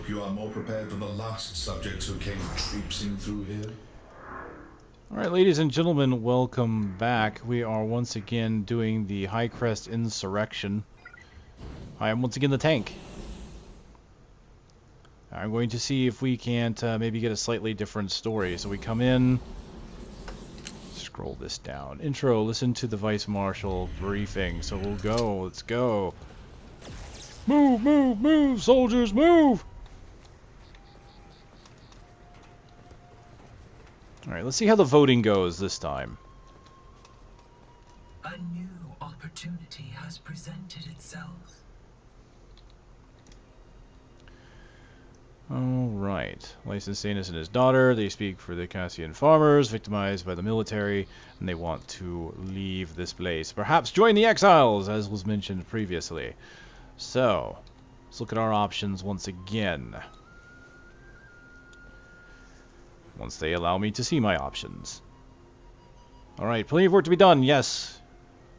hope you are more prepared for the last subjects who came traipsing through here. Alright, ladies and gentlemen, welcome back. We are once again doing the Hycrest Insurrection. I am once again the tank. I'm going to see if we can't maybe get a slightly different story. So we come in, scroll this down. Intro, listen to the Vice Marshal briefing. So we'll go, let's go. Move, move, move, soldiers, move! Alright, let's see how the voting goes this time. A new opportunity has presented itself. Alright. Licensed Anus and his daughter. They speak for the Cassian farmers, victimized by the military, and they want to leave this place. Perhaps join the exiles, as was mentioned previously. So, let's look at our options once again. Once they allow me to see my options. Alright, plenty of work to be done, yes.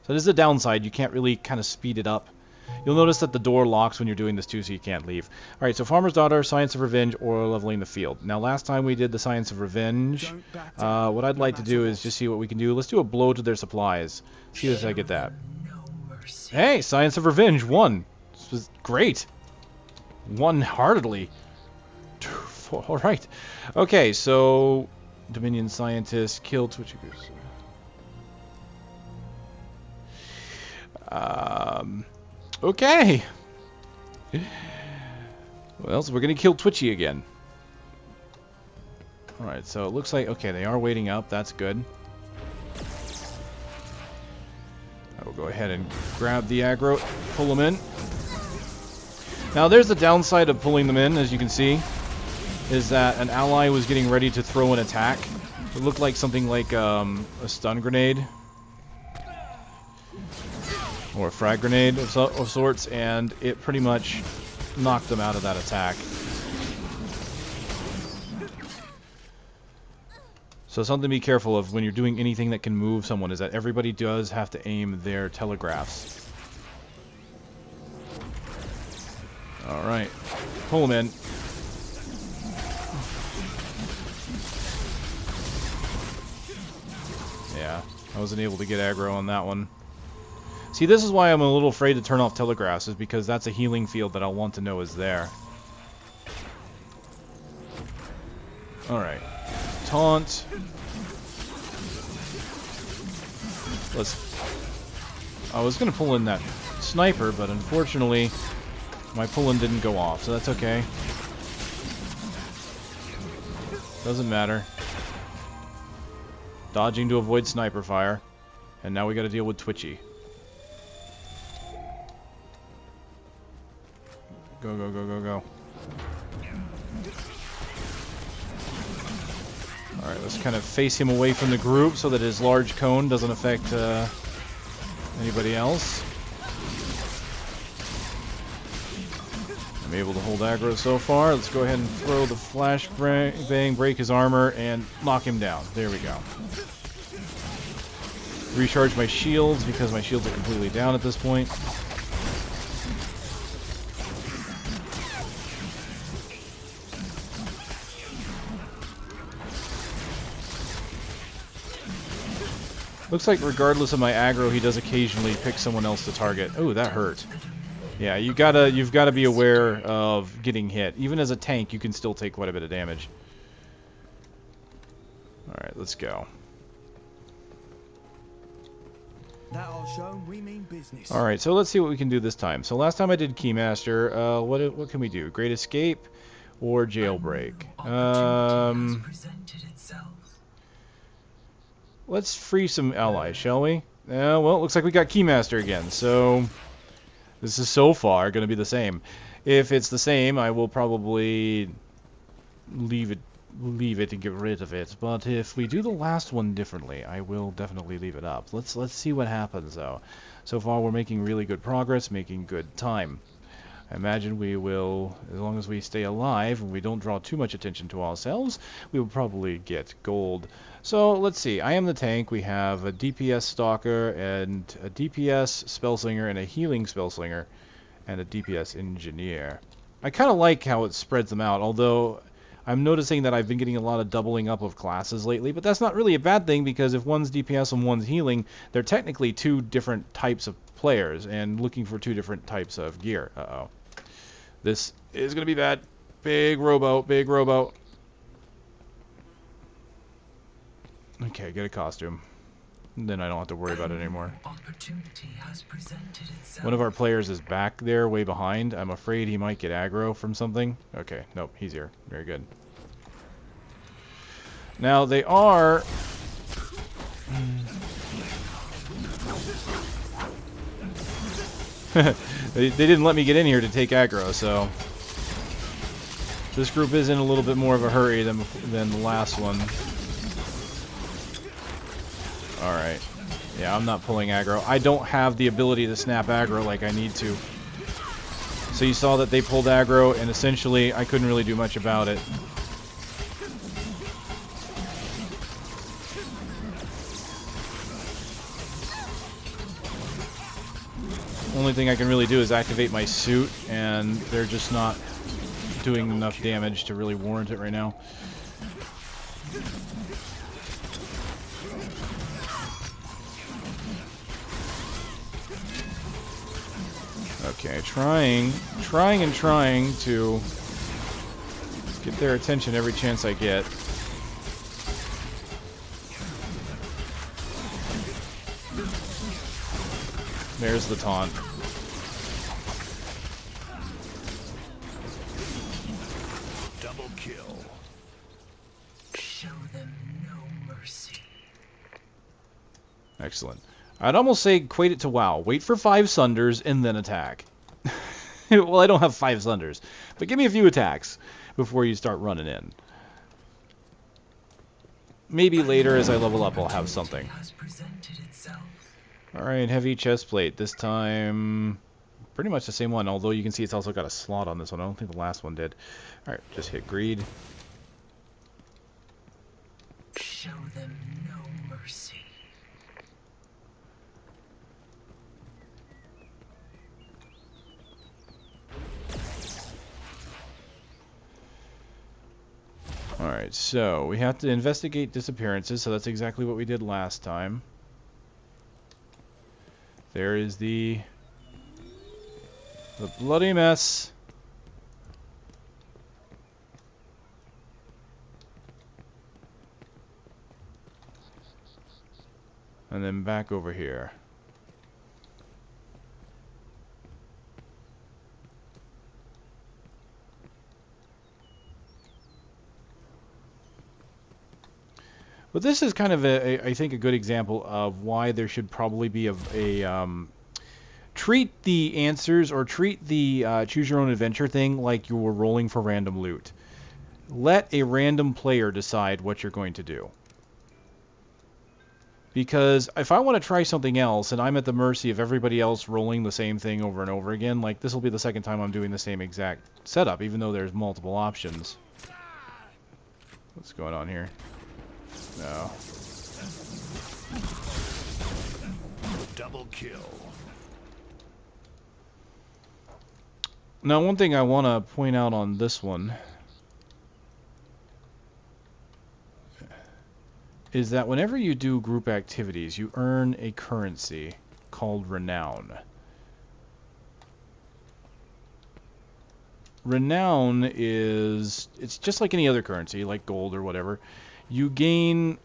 So this is the downside, you can't really kind of speed it up. You'll notice that the door locks when you're doing this too, so you can't leave. Alright, so Farmer's Daughter, Science of Revenge, or Leveling the Field. Now last time we did the Science of Revenge. What I'd like to do is just see what we can do. Let's do a blow to their supplies. See if I get that. Hey, Science of Revenge, won. This was great. Won heartedly. Alright. Okay, so Dominion Scientist, kill Twitchers. Okay. Well, so we're gonna kill Twitchy again. Alright, so it looks like, okay, they are waiting up, that's good. I will go ahead and grab the aggro, pull them in. Now there's the downside of pulling them in, as you can see, is that an ally was getting ready to throw an attack. It looked like something like a stun grenade. Or a frag grenade of sorts, and it pretty much knocked them out of that attack. So something to be careful of when you're doing anything that can move someone is that everybody does have to aim their telegraphs. Alright, pull them in. Yeah, I wasn't able to get aggro on that one. See, this is why I'm a little afraid to turn off telegraphs, is because that's a healing field that I'll want to know is there. Alright. Taunt. I was going to pull in that sniper, but unfortunately my pull-in didn't go off, so that's okay. Doesn't matter. Dodging to avoid sniper fire. And now we got to deal with Twitchy. Go, go, go, go, go. Alright, let's kind of face him away from the group so that his large cone doesn't affect anybody else. I'm able to hold aggro so far. Let's go ahead and throw the flash bang, break his armor, and knock him down. There we go. Recharge my shields because my shields are completely down at this point. Looks like regardless of my aggro, he does occasionally pick someone else to target. Oh, that hurt. Yeah, you've got to be aware of getting hit. Even as a tank, you can still take quite a bit of damage. All right, let's go. All right, so let's see what we can do this time. So last time I did Keymaster. What can we do? Great Escape or Jailbreak? Let's free some allies, shall we? Well, it looks like we got Keymaster again, so this is so far going to be the same. If it's the same, I will probably leave it and get rid of it. But if we do the last one differently, I will definitely leave it up. Let's see what happens, though. So far, we're making really good progress, making good time. I imagine we will, as long as we stay alive and we don't draw too much attention to ourselves, we will probably get gold. So let's see. I am the tank. We have a DPS Stalker and a DPS Spellslinger and a Healing Spellslinger and a DPS Engineer. I kind of like how it spreads them out, although I'm noticing that I've been getting a lot of doubling up of classes lately, but that's not really a bad thing because if one's DPS and one's healing, they're technically two different types of players and looking for two different types of gear. Uh-oh. This is going to be bad. Big rowboat, big rowboat. Okay, get a costume. Then I don't have to worry about it anymore. Opportunity has presented itself. One of our players is back there, way behind. I'm afraid he might get aggro from something. Okay, nope, he's here. Very good. Now, they are... they didn't let me get in here to take aggro, so... This group is in a little bit more of a hurry than the last one. Alright. Yeah, I'm not pulling aggro. I don't have the ability to snap aggro like I need to. So you saw that they pulled aggro, and essentially I couldn't really do much about it. Only thing I can really do is activate my suit, and they're just not doing enough damage to really warrant it right now. Okay, trying to get their attention every chance I get. There's the taunt. Double kill. Show them no mercy. Excellent. I'd almost say equate it to WoW. Wait for 5 sunders and then attack. Well, I don't have 5 sunders, but give me a few attacks before you start running in. Maybe later as I level up I'll have something. Alright, heavy chest plate. This time, pretty much the same one, although you can see it's also got a slot on this one. I don't think the last one did. Alright, just hit greed. Show them no mercy. Alright, so we have to investigate disappearances, so that's exactly what we did last time. There is the bloody mess. And then back over here. But this is kind of, I think, a good example of why there should probably be treat the answers or treat the choose your own adventure thing like you were rolling for random loot. Let a random player decide what you're going to do. Because if I want to try something else and I'm at the mercy of everybody else rolling the same thing over and over again, like this will be the second time I'm doing the same exact setup, even though there's multiple options. What's going on here? No. Double kill. Now, one thing I want to point out on this one is that whenever you do group activities, you earn a currency called Renown. Renown is, it's just like any other currency, like gold or whatever. You gain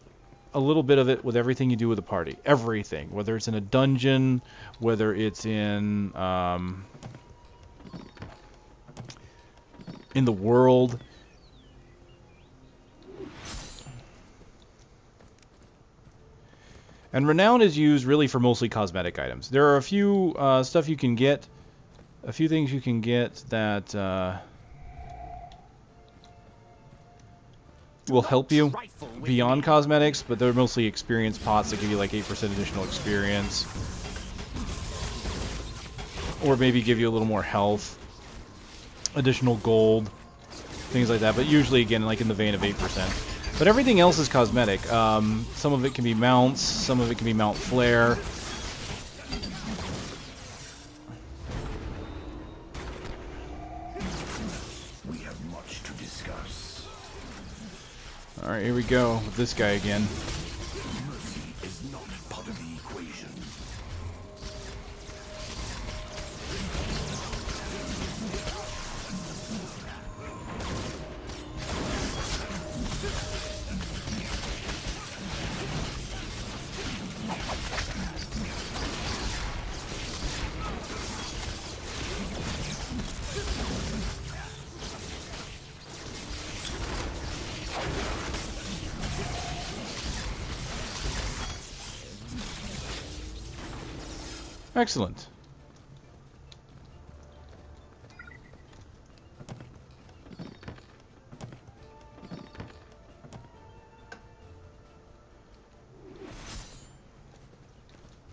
a little bit of it with everything you do with the party. Everything. Whether it's in a dungeon, whether it's in the world. And Renown is used really for mostly cosmetic items. There are a few stuff you can get, a few things you can get that will help you beyond cosmetics, but they're mostly experience pots that give you like 8% additional experience. Or maybe give you a little more health, additional gold, things like that, but usually again like in the vein of 8%. But everything else is cosmetic. Some of it can be mounts, some of it can be mount flare. Alright, here we go with this guy again. Mercy is not part of the equation. Excellent.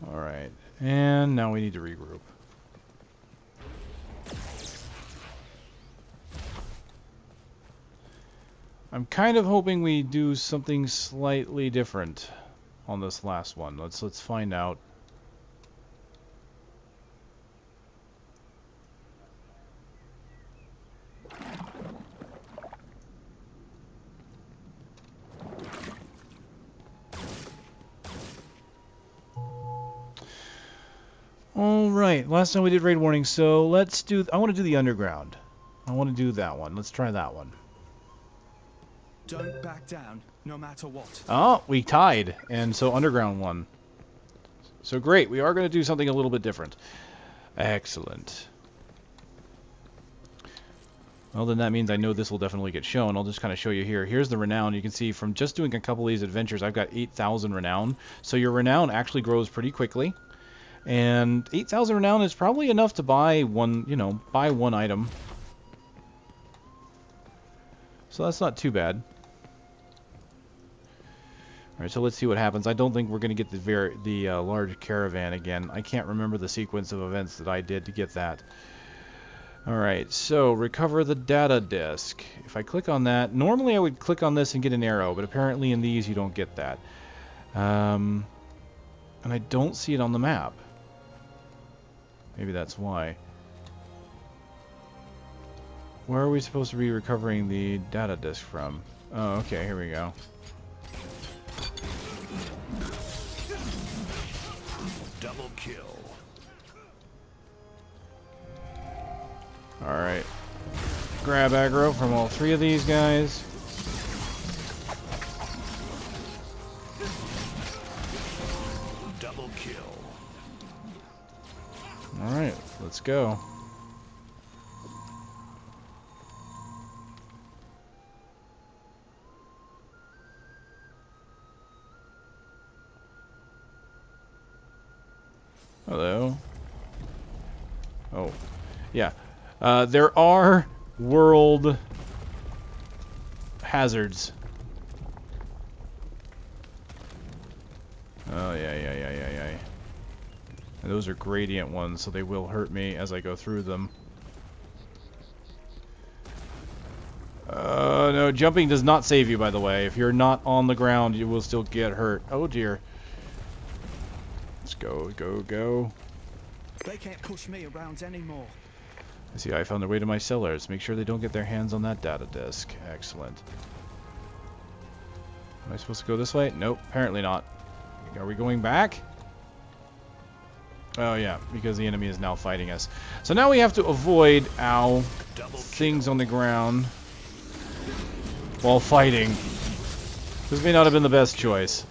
Alright, and now we need to regroup. I'm kind of hoping we do something slightly different on this last one. Let's find out. Alright, last time we did raid warning, so let's do... I want to do the underground. I want to do that one. Let's try that one. Don't back down, no matter what. Oh, we tied, and so underground won. So great, we are going to do something a little bit different. Excellent. Well, then that means I know this will definitely get shown. I'll just kind of show you here. Here's the renown. You can see from just doing a couple of these adventures, I've got 8,000 renown. So your renown actually grows pretty quickly. And 8,000 renown is probably enough to buy one, buy one item. So that's not too bad. Alright, so let's see what happens. I don't think we're going to get the large caravan again. I can't remember the sequence of events that I did to get that. Alright, so recover the data disk. If I click on that, normally I would click on this and get an arrow, but apparently in these you don't get that. And I don't see it on the map. Maybe that's why. Where are we supposed to be recovering the data disk from? Oh, okay, here we go. Double kill. Alright. Grab aggro from all three of these guys. Double kill. Alright, let's go. Hello. Oh, yeah. There are world hazards. Oh, yeah. And those are gradient ones, so they will hurt me as I go through them. No, jumping does not save you, by the way. If you're not on the ground, you will still get hurt. Oh, dear. Let's go. They can't push me around anymore. I see I found their way to my cellars. Make sure they don't get their hands on that data disk. Excellent. Am I supposed to go this way? Nope, apparently not. Are we going back? Oh yeah, because the enemy is now fighting us. So now we have to avoid, things on the ground while fighting. This may not have been the best choice.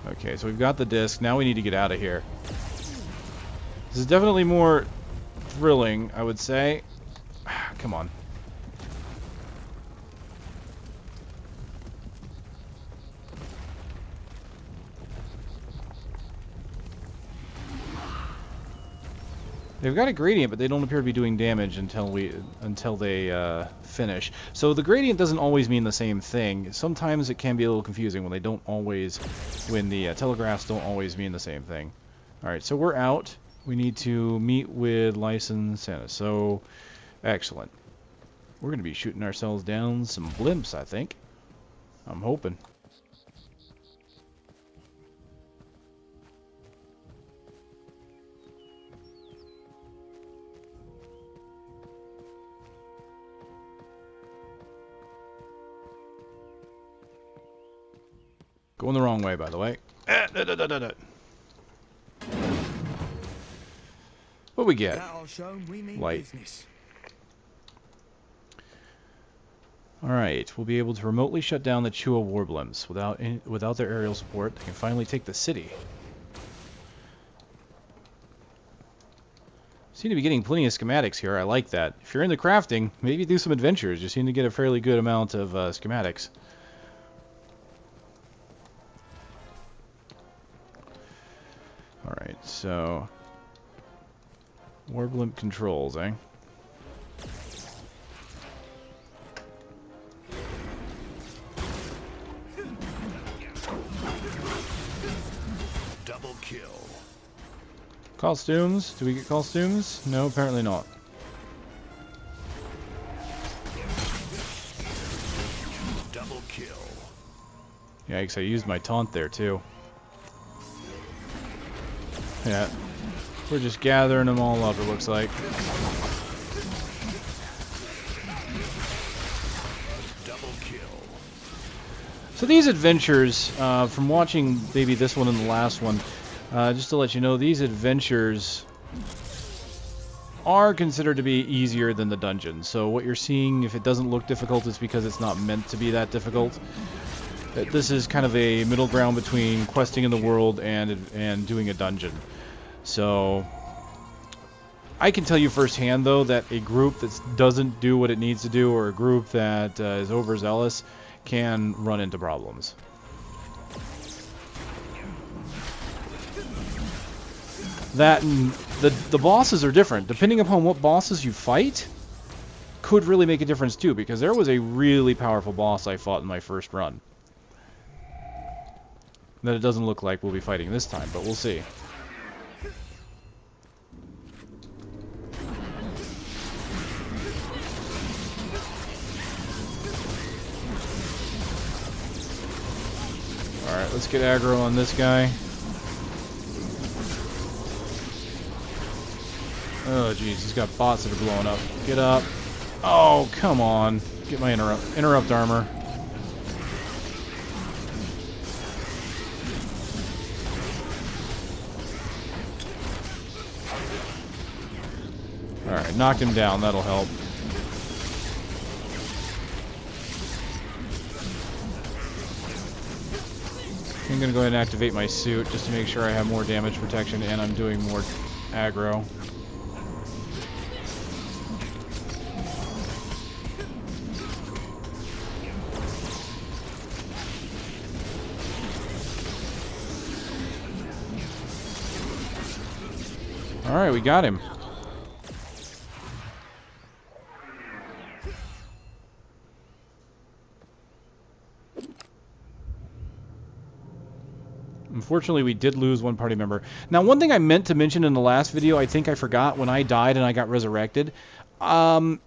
Okay, so we've got the disc. Now we need to get out of here. This is definitely more thrilling, I would say. Come on. They've got a gradient, but they don't appear to be doing damage until they finish. So the gradient doesn't always mean the same thing. Sometimes it can be a little confusing when the telegraphs don't always mean the same thing. All right, so we're out. We need to meet with License Santa. So, excellent. We're going to be shooting ourselves down some blimps, I think. I'm hoping. Going the wrong way, by the way. What we get? That'll show we mean Light. business. Alright, we'll be able to remotely shut down the Chua Warblimps. Without their aerial support, they can finally take the city. Seem to be getting plenty of schematics here. I like that. If you're into crafting, maybe do some adventures. You seem to get a fairly good amount of schematics. Alright, so... Warblimp controls, eh? Double kill. Costumes? Do we get costumes? No, apparently not. Double kill. Yikes, I used my taunt there too. Yeah. We're just gathering them all up, it looks like. Double kill. So these adventures, from watching maybe this one and the last one, just to let you know, these adventures are considered to be easier than the dungeons. So what you're seeing, if it doesn't look difficult, it's because it's not meant to be that difficult. This is kind of a middle ground between questing in the world and doing a dungeon. So I can tell you firsthand, though, that a group that doesn't do what it needs to do, or a group that is overzealous, can run into problems. That and the bosses are different. Depending upon what bosses you fight, could really make a difference too, because there was a really powerful boss I fought in my first run that it doesn't look like we'll be fighting this time, but we'll see. Alright, let's get aggro on this guy. Oh jeez, he's got bots that are blowing up. Get up. Oh, come on. Get my interrupt armor. Alright, knocked him down, that'll help. I'm gonna go ahead and activate my suit just to make sure I have more damage protection and I'm doing more aggro. Alright, we got him. Unfortunately, we did lose one party member. Now, one thing I meant to mention in the last video, I think I forgot when I died and I got resurrected. I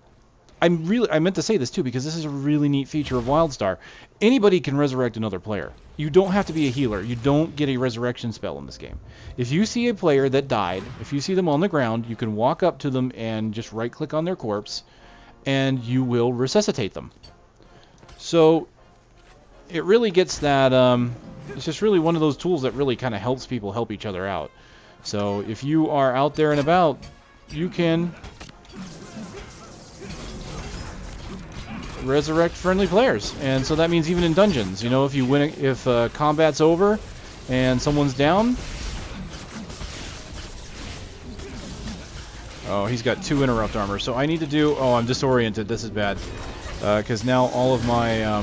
meant to say this too, because this is a really neat feature of Wildstar. Anybody can resurrect another player. You don't have to be a healer. You don't get a resurrection spell in this game. If you see a player that died, if you see them on the ground, you can walk up to them and just right-click on their corpse, and you will resuscitate them. So, it really gets that... it's just really one of those tools that really kind of helps people help each other out. So if you are out there and about, you can resurrect friendly players. And so that means even in dungeons, you know, if you win, if combat's over and someone's down. Oh, he's got 2 interrupt armor. So I need to do... Oh, I'm disoriented. This is bad. Because now all of my...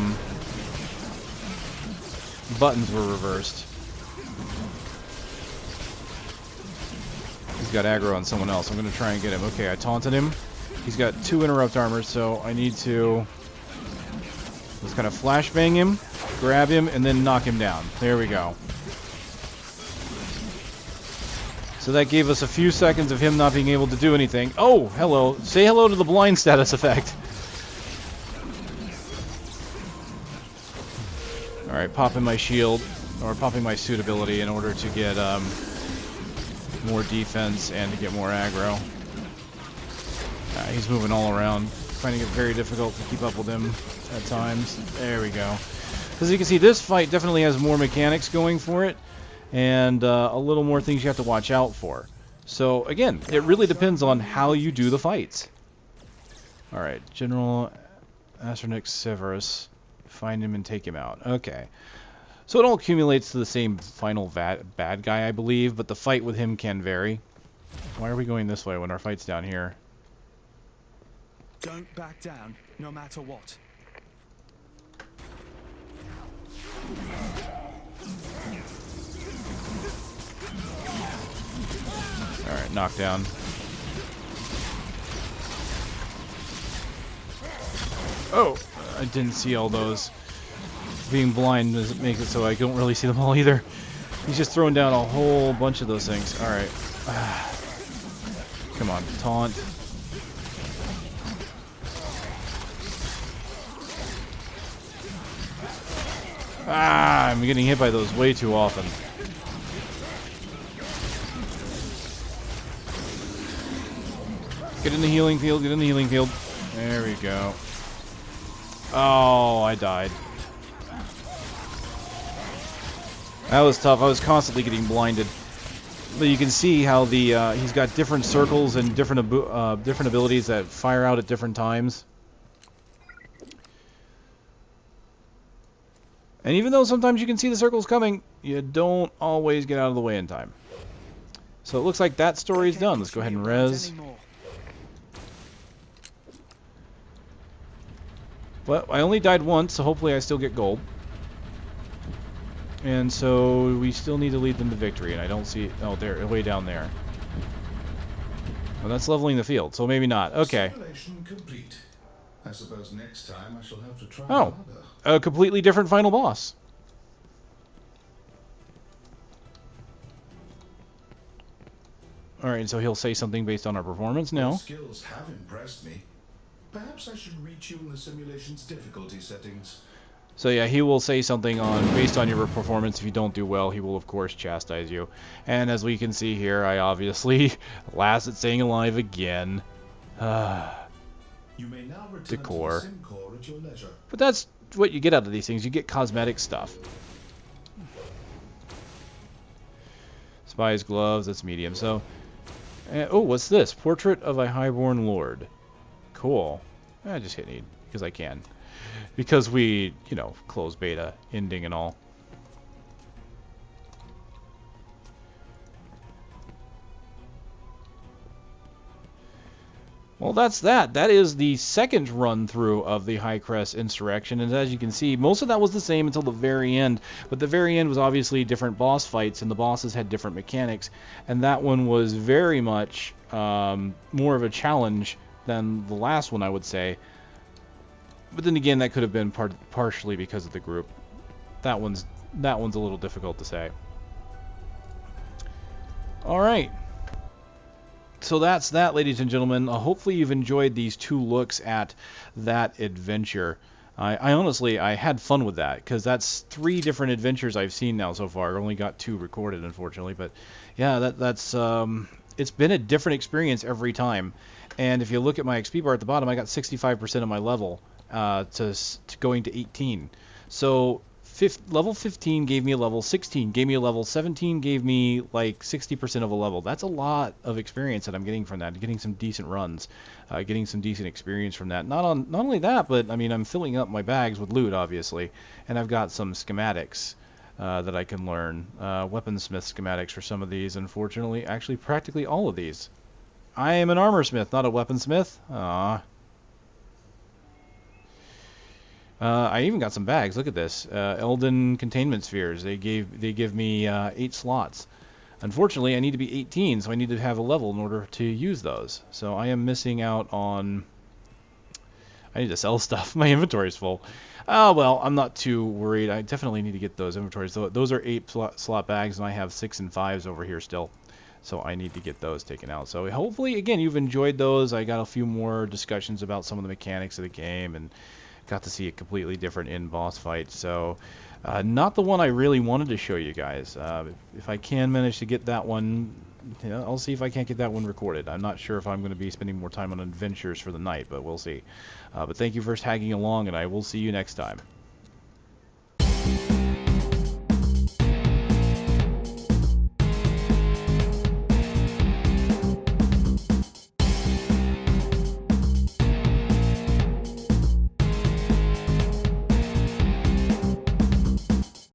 buttons were reversed. He's got aggro on someone else. I'm going to try and get him. Okay, I taunted him. He's got 2 interrupt armor, so I need to just kind of flashbang him, grab him, and then knock him down. There we go. So that gave us a few seconds of him not being able to do anything. Oh, hello. Say hello to the blind status effect. Alright, popping my shield, or popping my suit ability in order to get more defense and to get more aggro. He's moving all around, finding it very difficult to keep up with him at times. There we go. As you can see, this fight definitely has more mechanics going for it, and a little more things you have to watch out for. So again, it really depends on how you do the fights. Alright, General Astronix Severus. Find him and take him out. Okay. So it all accumulates to the same final bad guy, I believe, but the fight with him can vary. Why are we going this way when our fight's down here? Don't back down, no matter what. Alright, knockdown. Oh! I didn't see all those. Being blind doesn't make it so I don't really see them all either. He's just throwing down a whole bunch of those things. Alright. Come on, taunt. I'm getting hit by those way too often. Get in the healing field, get in the healing field. There we go. Oh, I died. That was tough. I was constantly getting blinded. But you can see how the he's got different circles and different abilities that fire out at different times. And even though sometimes you can see the circles coming, you don't always get out of the way in time. So it looks like that story's done. Let's go ahead and res. But I only died once, so hopefully I still get gold. And so we still need to lead them to victory, and I don't see... Oh, they're way down there. Well, that's leveling the field, so maybe not. Okay. Simulation complete. I suppose next time I shall have to try Oh, harder. a completely different final boss. Alright, so he'll say something based on our performance now. Your skills have impressed me. Perhaps I should reach you in the simulation's difficulty settings. So yeah, he will say something based on your performance. If you don't do well, he will of course chastise you. And as we can see here, I obviously last at staying alive again. You may now return Decor. to the sim core at your leisure. But that's what you get out of these things. You get cosmetic stuff. Spy's gloves, that's medium. So, oh, what's this? Portrait of a highborn lord. Cool. I just hit need because I can. Because we, you know, close beta, ending and all. Well, that's that. That is the second run-through of the Hycrest Insurrection, and as you can see, most of that was the same until the very end, but the very end was obviously different boss fights, and the bosses had different mechanics, and that one was very much more of a challenge than the last one, I would say. But then again, that could have been partially because of the group. That one's a little difficult to say. All right. So that's that, ladies and gentlemen. Hopefully you've enjoyed these two looks at that adventure. I honestly, I had fun with that, because that's 3 different adventures I've seen now so far. I only got 2 recorded, unfortunately, but yeah, that's it's been a different experience every time. And if you look at my XP bar at the bottom, I got 65% of my level to going to 18. So level 15 gave me a level, 16 gave me a level, 17 gave me like 60% of a level. That's a lot of experience that I'm getting from that. Getting some decent runs, getting some decent experience from that. Not only that, but I mean, I'm filling up my bags with loot, obviously, and I've got some schematics that I can learn. Weaponsmith schematics for some of these, unfortunately. Actually, practically all of these. I am an armor smith, not a weaponsmith. Aww. I even got some bags. Look at this. Elden containment spheres. They give me 8 slots. Unfortunately, I need to be 18, so I need to have a level in order to use those. So I am missing out on... I need to sell stuff. My inventory is full. Oh, well, I'm not too worried. I definitely need to get those inventories. Those are 8 slot bags, and I have 6 and 5s over here still. So I need to get those taken out. So hopefully, again, you've enjoyed those. I got a few more discussions about some of the mechanics of the game, and got to see a completely different in-boss fight. So not the one I really wanted to show you guys. If I can manage to get that one, you know, I'll see if I can't get that one recorded. I'm not sure if I'm going to be spending more time on adventures for the night, but we'll see. But thank you for tagging along, and I will see you next time.